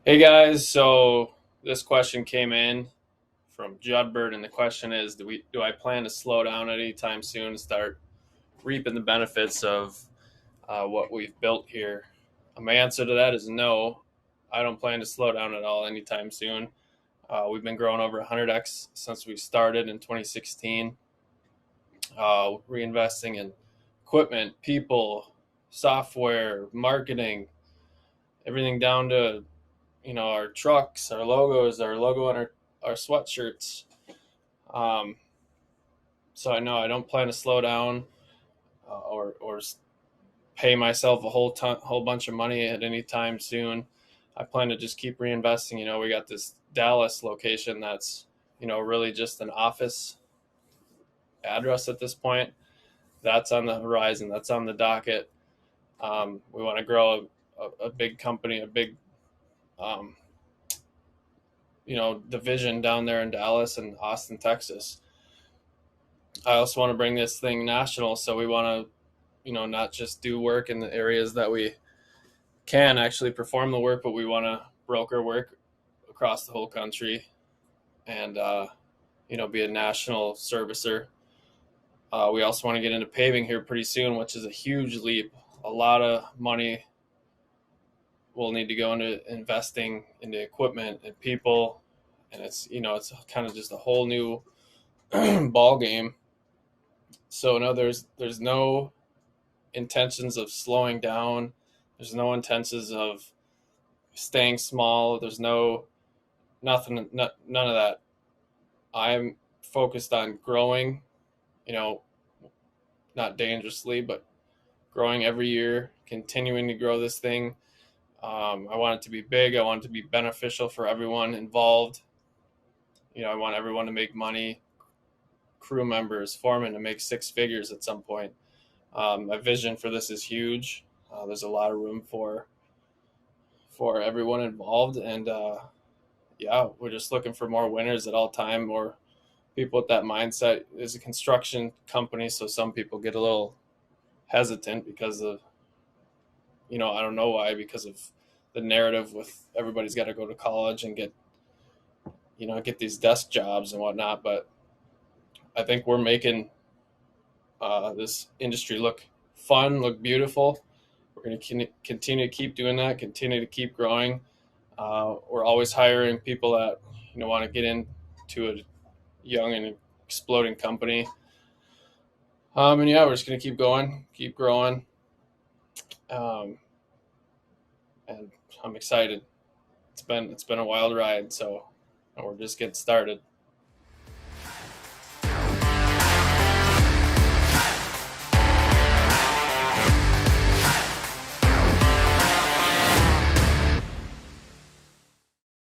Hey guys, so this question came in from Judbird, and the question is: Do I plan to slow down anytime soon and start reaping the benefits of what we've built here? My answer to that is no. I don't plan to slow down at all anytime soon. We've been growing over 100x since we started in 2016, reinvesting in equipment, people, software, marketing, everything down to our trucks, our logos, our logo on our sweatshirts. Um, so I know I don't plan to slow down or pay myself a whole bunch of money at any time soon. I plan to just keep reinvesting. We got this Dallas location that's really just an office address at this point. That's on the horizon. That's on the docket. We want to grow a big company, a big um, division down there in Dallas and Austin, Texas. I also want to bring this thing national, so we want to, not just do work in the areas that we can actually perform the work, but we want to broker work across the whole country and, be a national servicer. We also want to get into paving here pretty soon, which is a huge leap. A lot of money will need to go into investing into equipment and people, and it's kind of just a whole new ball game. So no, there's no intentions of slowing down. There's no intentions of staying small. There's nothing, none of that. I'm focused on growing, you know, not dangerously, but growing every year, continuing to grow this thing. I want it to be big. I want it to be beneficial for everyone involved. I want everyone to make money, crew members, foremen to make six figures at some point. My vision for this is huge. There's a lot of room for everyone involved, and yeah, we're just looking for more winners at all time, more people with that mindset. Is a construction company, so some people get a little hesitant because of I don't know why, because of the narrative with everybody's got to go to college and get these desk jobs and whatnot. But I think we're making this industry look fun, look beautiful. We're going to continue to keep doing that, continue to keep growing. We're always hiring people that want to get into a young and exploding company. And yeah, we're just going to keep going, keep growing, um, and I'm excited. It's been a wild ride, so we're just getting started.